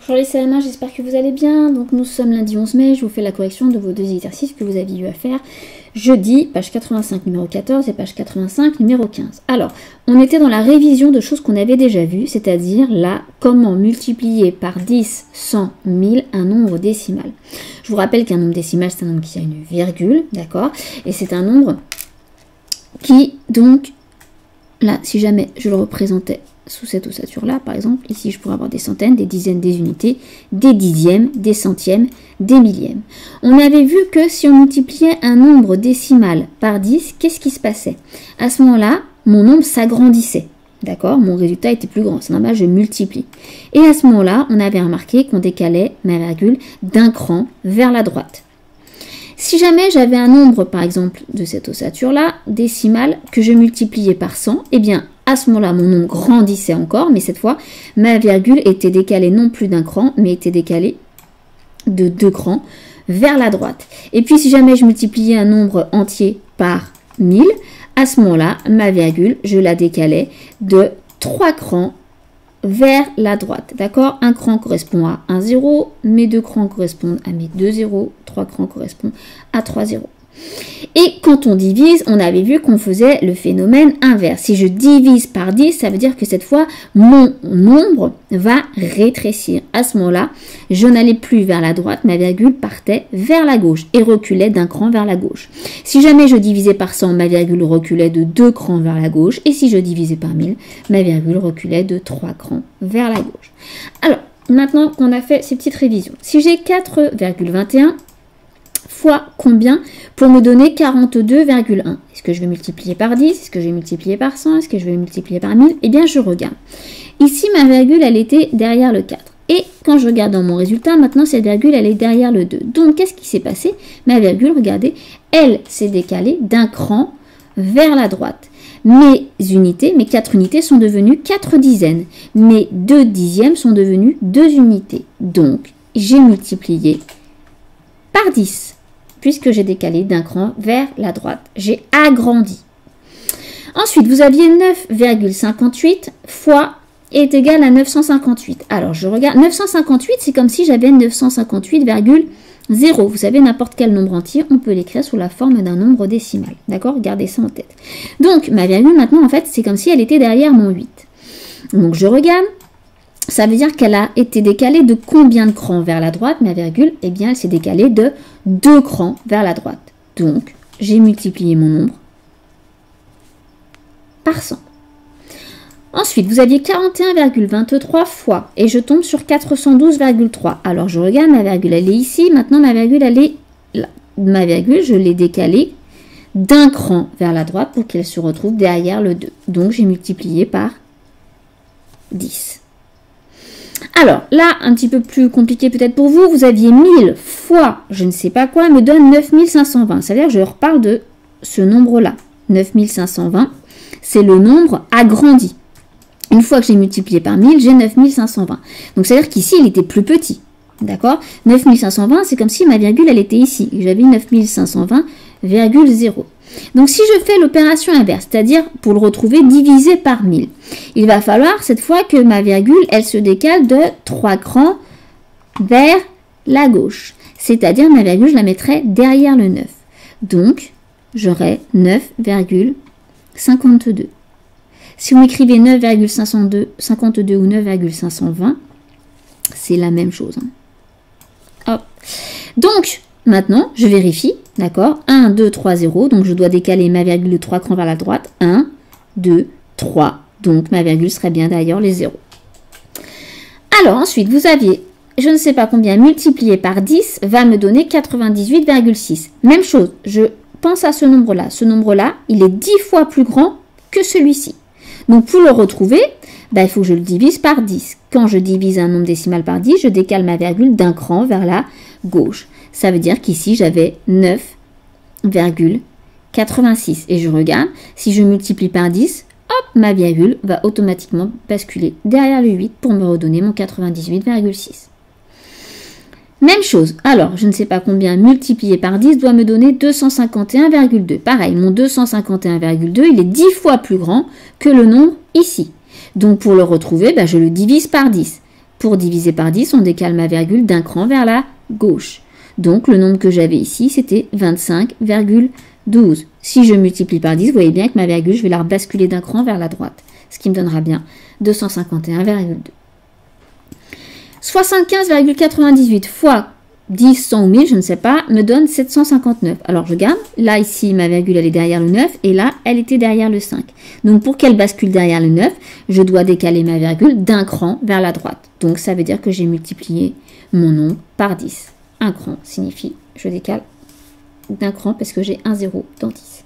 Bonjour les CM1, j'espère que vous allez bien. Donc nous sommes lundi 11 mai, je vous fais la correction de vos deux exercices que vous aviez eu à faire jeudi, page 85 numéro 14 et page 85 numéro 15. Alors, on était dans la révision de choses qu'on avait déjà vues, c'est-à-dire là, comment multiplier par 10, 100, 1000 un nombre décimal. Je vous rappelle qu'un nombre décimal, c'est un nombre qui a une virgule, d'accord? Et c'est un nombre qui, donc, là, si jamais je le représentais sous cette ossature-là, par exemple, ici je pourrais avoir des centaines, des dizaines, des unités, des dixièmes, des centièmes, des millièmes. On avait vu que si on multipliait un nombre décimal par 10, qu'est-ce qui se passait? À ce moment-là, mon nombre s'agrandissait. D'accord? Mon résultat était plus grand. C'est normal, je multiplie. Et à ce moment-là, on avait remarqué qu'on décalait ma virgule d'un cran vers la droite. Si jamais j'avais un nombre, par exemple, de cette ossature-là, décimal, que je multipliais par 100, eh bien, à ce moment-là, mon nombre grandissait encore, mais cette fois, ma virgule était décalée non plus d'un cran, mais était décalée de 2 crans vers la droite. Et puis, si jamais je multipliais un nombre entier par 1000, à ce moment-là, ma virgule, je la décalais de 3 crans vers la droite. D'accord? Un cran correspond à un 0, mes 2 crans correspondent à mes 2 zéros, 3 crans correspondent à 3 zéros. Et quand on divise, on avait vu qu'on faisait le phénomène inverse. Si je divise par 10, ça veut dire que cette fois, mon nombre va rétrécir. À ce moment-là, je n'allais plus vers la droite, ma virgule partait vers la gauche et reculait d'un cran vers la gauche. Si jamais je divisais par 100, ma virgule reculait de 2 crans vers la gauche. Et si je divisais par 1000, ma virgule reculait de 3 crans vers la gauche. Alors, maintenant qu'on a fait ces petites révisions, si j'ai 4,21 fois combien pour me donner 42,1. Est-ce que je vais multiplier par 10? Est-ce que je vais multiplier par 100? Est-ce que je vais multiplier par 1000? Eh bien, je regarde. Ici, ma virgule, elle était derrière le 4. Et quand je regarde dans mon résultat, maintenant, cette virgule, elle est derrière le 2. Donc, qu'est-ce qui s'est passé? Ma virgule, regardez, elle s'est décalée d'un cran vers la droite. Mes unités, mes 4 unités sont devenues 4 dizaines. Mes 2 dixièmes sont devenus 2 unités. Donc, j'ai multiplié par 10, puisque j'ai décalé d'un cran vers la droite. J'ai agrandi. Ensuite, vous aviez 9,58 fois est égal à 958. Alors, je regarde. 958, c'est comme si j'avais 958,0. Vous savez, n'importe quel nombre entier, on peut l'écrire sous la forme d'un nombre décimal. D'accord? Gardez ça en tête. Donc, ma virgule, maintenant, en fait, c'est comme si elle était derrière mon 8. Donc, je regarde. Ça veut dire qu'elle a été décalée de combien de crans vers la droite? Ma virgule, eh bien, elle s'est décalée de 2 crans vers la droite. Donc, j'ai multiplié mon nombre par 100. Ensuite, vous aviez 41,23 fois, et je tombe sur 412,3. Alors, je regarde, ma virgule, elle est ici. Maintenant, ma virgule, elle est là. Ma virgule, je l'ai décalée d'un cran vers la droite pour qu'elle se retrouve derrière le 2. Donc, j'ai multiplié par 10. Alors, là, un petit peu plus compliqué peut-être pour vous, vous aviez 1000 fois je ne sais pas quoi, me donne 9520. C'est-à-dire que je reparle de ce nombre-là. 9520, c'est le nombre agrandi. Une fois que j'ai multiplié par 1000, j'ai 9520. Donc, c'est-à-dire qu'ici, il était plus petit. D'accord? 9520, c'est comme si ma virgule, elle était ici. J'avais 9520,0. Donc, si je fais l'opération inverse, c'est-à-dire pour le retrouver divisé par 1000, il va falloir cette fois que ma virgule, elle se décale de 3 crans vers la gauche. C'est-à-dire ma virgule, je la mettrai derrière le 9. Donc, j'aurai 9,52. Si vous m'écrivez 9,52 ou 9,520, c'est la même chose. Hop. Donc, maintenant, je vérifie, d'accord? 1, 2, 3, 0. Donc, je dois décaler ma virgule de 3 crans vers la droite. 1, 2, 3. Donc, ma virgule serait bien derrière les 0. Alors, ensuite, vous aviez, je ne sais pas combien, multiplié par 10 va me donner 98,6. Même chose, je pense à ce nombre-là. Ce nombre-là, il est 10 fois plus grand que celui-ci. Donc, pour le retrouver, il faut que je le divise par 10. Quand je divise un nombre décimal par 10, je décale ma virgule d'un cran vers la gauche. Ça veut dire qu'ici, j'avais 9,86. Et je regarde, si je multiplie par 10, hop, ma virgule va automatiquement basculer derrière le 8 pour me redonner mon 98,6. Même chose, alors, je ne sais pas combien multiplié par 10 doit me donner 251,2. Pareil, mon 251,2, il est 10 fois plus grand que le nombre ici. Donc, pour le retrouver, je le divise par 10. Pour diviser par 10, on décale ma virgule d'un cran vers la gauche. Donc, le nombre que j'avais ici, c'était 25,12. Si je multiplie par 10, vous voyez bien que ma virgule, je vais la basculer d'un cran vers la droite. Ce qui me donnera bien 251,2. 75,98 fois 10, 100 ou 1000, je ne sais pas, me donne 759. Alors, je garde. Là, ici, ma virgule, elle est derrière le 9. Et là, elle était derrière le 5. Donc, pour qu'elle bascule derrière le 9, je dois décaler ma virgule d'un cran vers la droite. Donc, ça veut dire que j'ai multiplié mon nombre par 10. Un cran signifie, je décale d'un cran parce que j'ai un 0 dans 10.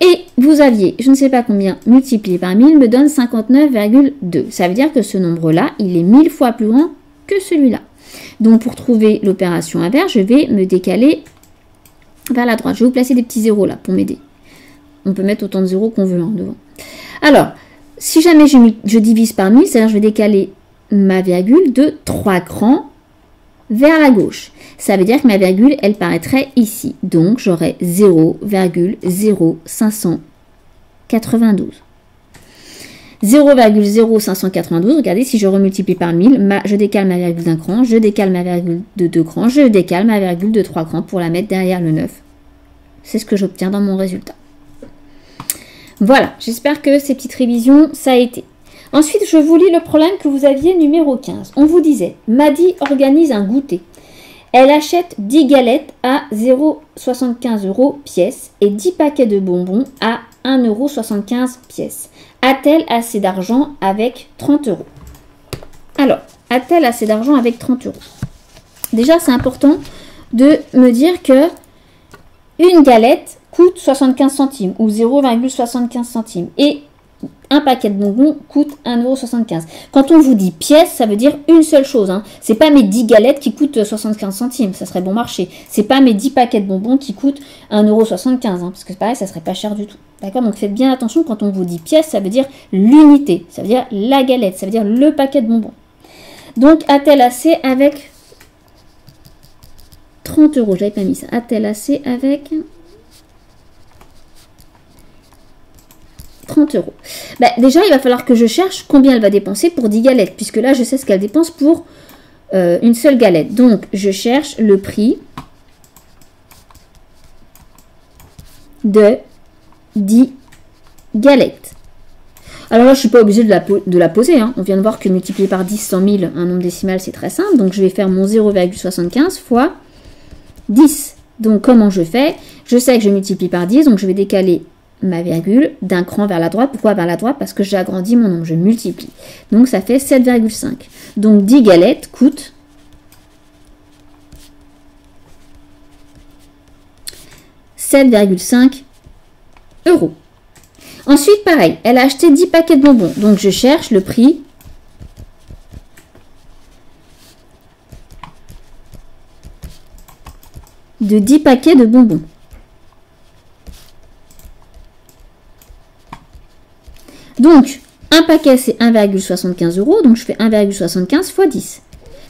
Et vous aviez, je ne sais pas combien, multiplié par 1000 me donne 59,2. Ça veut dire que ce nombre-là, il est 1000 fois plus grand que celui-là. Donc, pour trouver l'opération inverse, je vais me décaler vers la droite. Je vais vous placer des petits zéros là pour m'aider. On peut mettre autant de zéros qu'on veut devant. Alors, si jamais je divise par 1000, c'est-à-dire je vais décaler ma virgule de 3 crans vers la gauche. Ça veut dire que ma virgule, elle paraîtrait ici. Donc, j'aurai 0,0592. 0,0592, regardez, si je remultiplie par 1000, je décale ma virgule d'un cran, je décale ma virgule de 2 crans, je décale ma virgule de 3 crans pour la mettre derrière le 9. C'est ce que j'obtiens dans mon résultat. Voilà, j'espère que ces petites révisions, ça a été. Ensuite, je vous lis le problème que vous aviez numéro 15. On vous disait, Maddy organise un goûter. Elle achète 10 galettes à 0,75 € pièce et 10 paquets de bonbons à 1,75 € pièce. A-t-elle assez d'argent avec 30 €? Alors, a-t-elle assez d'argent avec 30 €? Déjà, c'est important de me dire que une galette coûte 75 centimes ou 0,75 centimes et un paquet de bonbons coûte 1,75 €. Quand on vous dit pièce, ça veut dire une seule chose. Hein. C'est pas mes 10 galettes qui coûtent 75 centimes, ça serait bon marché. C'est pas mes 10 paquets de bonbons qui coûtent 1,75 €, hein, parce que c'est pareil, ça serait pas cher du tout. D'accord? Donc faites bien attention, quand on vous dit pièce, ça veut dire l'unité, ça veut dire la galette, ça veut dire le paquet de bonbons. Donc a-t-elle assez avec 30 €? J'avais pas mis ça. A-t-elle assez avec 30 €. Ben, déjà, il va falloir que je cherche combien elle va dépenser pour 10 galettes, puisque là, je sais ce qu'elle dépense pour une seule galette. Donc, je cherche le prix de 10 galettes. Alors là, je ne suis pas obligée de la poser. Hein. On vient de voir que multiplier par 10, 100 000, un nombre décimal, c'est très simple. Donc, je vais faire mon 0,75 fois 10. Donc, comment je fais? Je sais que je multiplie par 10, donc je vais décaler ma virgule d'un cran vers la droite. Pourquoi vers la droite? Parce que j'agrandis mon nombre, je multiplie. Donc ça fait 7,5. Donc 10 galettes coûtent 7,5 €. Ensuite, pareil, elle a acheté 10 paquets de bonbons. Donc je cherche le prix de 10 paquets de bonbons. Donc, un paquet, c'est 1,75 €, donc je fais 1,75 fois 10.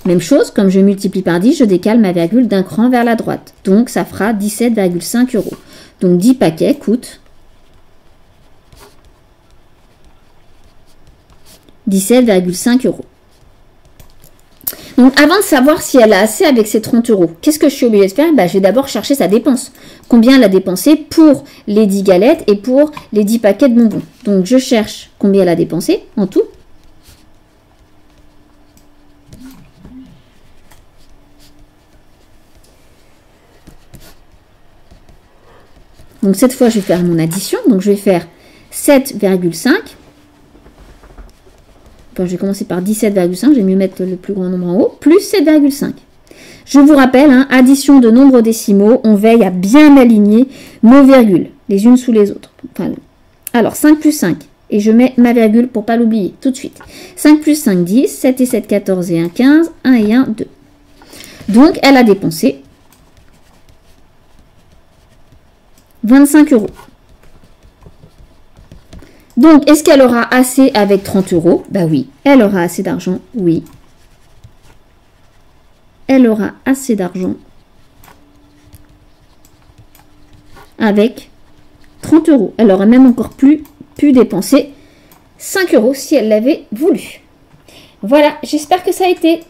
Même chose, comme je multiplie par 10, je décale ma virgule d'un cran vers la droite. Donc, ça fera 17,5 €. Donc, 10 paquets coûtent 17,5 €. Donc, avant de savoir si elle a assez avec ses 30 €, qu'est-ce que je suis obligée de faire? Je vais d'abord chercher sa dépense. Combien elle a dépensé pour les 10 galettes et pour les 10 paquets de bonbons. Donc, je cherche combien elle a dépensé en tout. Donc, cette fois, je vais faire mon addition. Donc, je vais faire 7,5. Enfin, je vais commencer par 17,5. Je vais mieux mettre le plus grand nombre en haut. Plus 7,5. Je vous rappelle, hein, addition de nombres décimaux, on veille à bien aligner nos virgules, les unes sous les autres. Enfin, alors, 5 plus 5. Et je mets ma virgule pour ne pas l'oublier tout de suite. 5 plus 5, 10. 7 et 7, 14 et 1, 15. 1 et 1, 2. Donc, elle a dépensé 25 €. Donc, est-ce qu'elle aura assez avec 30 €? Bah oui, elle aura assez d'argent, oui. Elle aura assez d'argent avec 30 €. Elle aurait même encore pu dépenser 5 € si elle l'avait voulu. Voilà, j'espère que ça a été.